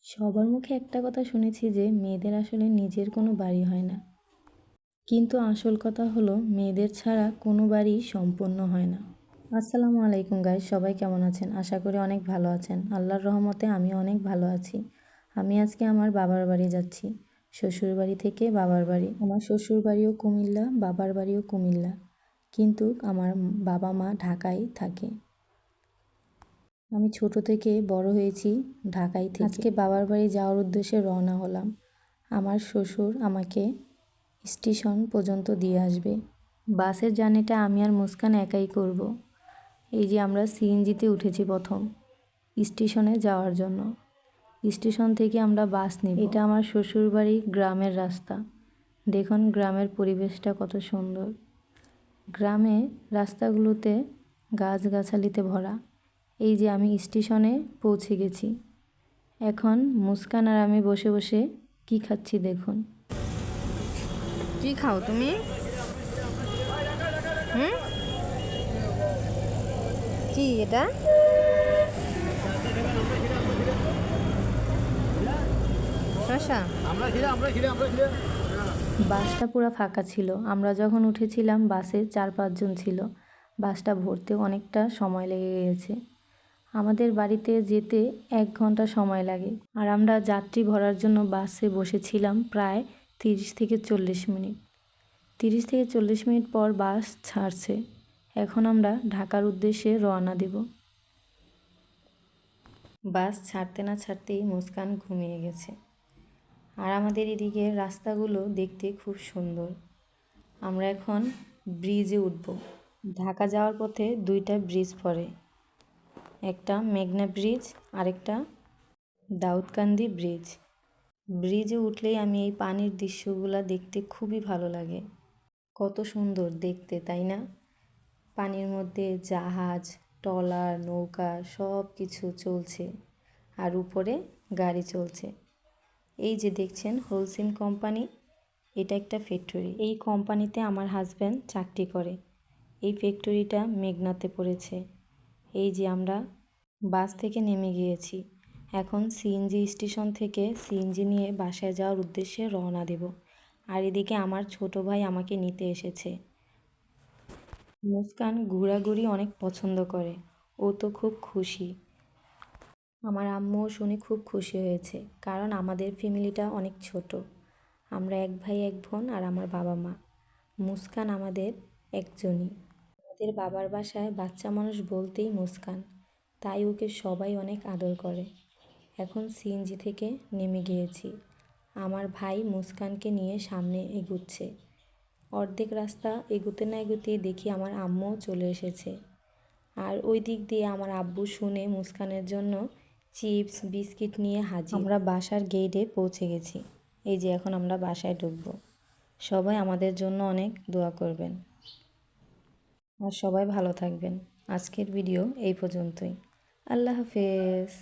সবার মুখে একটা কথা শুনেছি যে মেয়েদের আসলে নিজের কোনো বাড়ি হয় না, কিন্তু আসল কথা হলো মেয়েদের ছাড়া কোনো বাড়ি সম্পূর্ণ হয় না। আসসালামু আলাইকুম গাইস, সবাই কেমন আছেন? আশা করি অনেক ভালো আছেন। আল্লাহর রহমতে আমি অনেক ভালো আছি। আমি আজকে আমার বাবার বাড়ি যাচ্ছি, শ্বশুর বাড়ি থেকে বাবার বাড়ি। আমার শ্বশুর বাড়িও কুমিল্লা, বাবার বাড়িও কুমিল্লা, কিন্তু আমার বাবা মা ঢাকায় থাকে। আমি ছোট থেকে বড় হয়েছি ঢাকায় থেকে। আজকে বাবার বাড়ি যাওয়ার উদ্দেশ্যে রওনা হলাম। আমার শ্বশুর আমাকে স্টেশন পর্যন্ত দিয়ে আসবে। বাসের জার্নিটা আমি আর মুস্কান একাই করব। এই যে আমরা সিএনজিতে উঠেছি প্রথম স্টেশনে যাওয়ার জন্য। স্টেশন থেকে আমরা বাস নিব। এটা আমার শ্বশুর বাড়ি গ্রামের রাস্তা। দেখুন গ্রামের পরিবেশটা কত সুন্দর। গ্রামে রাস্তাগুলোতে গাছগাছালিতে ভরা। এই যে আমি স্টেশনে পৌঁছে গেছি। এখন মুস্কান আর আমি বসে বসে কি খাচ্ছি দেখুন। কি খাও তুমি? কি এটা? শসা? বাসটা পুরো ফাঁকা ছিল। আমরা যখন উঠেছিলাম বাসে 4-5 জন ছিল। বাসটা ভরতে অনেকটা সময় লেগে গেছে। আমাদের বাড়িতে যেতে 1 ঘন্টা সময় লাগে। আর আমরা যাত্রী ভরার জন্য বাসে বসেছিলাম প্রায় 30 থেকে 40 মিনিট। 30 থেকে 40 মিনিট পর বাস ছাড়ছে। এখন আমরা ঢাকার উদ্দেশ্যে রওনা দেব। বাস ছাড়তে না ছাড়তেই মুস্কান ঘুমিয়ে গেছে। আর আমাদের এদিকে রাস্তাগুলো দেখতে খুব সুন্দর। আমরা এখন ব্রিজে উঠব। ঢাকা যাওয়ার পথে 2টা ব্রিজ পড়ে, একটা মেঘনা ব্রিজ, আরেকটা দাউদকান্দি ব্রিজ। ব্রিজে উঠলেই আমি এই পানির দৃশ্যগুলো দেখতে খুবই ভালো লাগে। কত সুন্দর দেখতে, তাই না? পানির মধ্যে জাহাজ, ট্রলার, নৌকা সব কিছু চলছে, আর উপরে গাড়ি চলছে। এই যে দেখছেন হোলসিম কোম্পানি, এটা একটা ফ্যাক্টরি। এই কোম্পানিতে আমার হাজব্যান্ড চাকরি করে। এই ফ্যাক্টরিটা মেঘনাতে পড়েছে। এই যে আমরা বাস থেকে নেমে গিয়েছি। এখন সিএনজি স্টেশন থেকে সিএনজি নিয়ে বাসায় যাওয়ার উদ্দেশ্যে রওনা দেব। আর এদিকে আমার ছোট ভাই আমাকে নিতে এসেছে। মুস্কান ঘোরাঘুরি অনেক পছন্দ করে, ও তো খুব খুশি। আমার আম্মুও শুনে খুব খুশি হয়েছে, কারণ আমাদের ফ্যামিলিটা অনেক ছোট। আমরা 1 ভাই 1 বোন আর আমার বাবা মা। মুস্কান আমাদের একজনই। আমাদের বাবার বাসায় বাচ্চা মানুষ বলতেই মুস্কান, তাই ওকে সবাই অনেক আদর করে। এখন সিএনজি থেকে নেমে গিয়েছি। আমার ভাই মুস্কানকে নিয়ে সামনে এগুচ্ছে। অর্ধেক রাস্তা এগুতে না এগুতে দেখি আমার আম্মুও চলে এসেছে। আর ওই দিক দিয়ে আমার আব্বু শুনে মুস্কানের জন্য চিপস বিস্কিট নিয়ে হাজির। আমরা বাসার গেটে পৌঁছে গেছি। এই যে এখন আমরা বাসায় ঢুকবো। সবাই আমাদের জন্য অনেক দোয়া করবেন, আর সবাই ভালো থাকবেন। আজকের ভিডিও এই পর্যন্তই। আল্লাহ হাফেজ।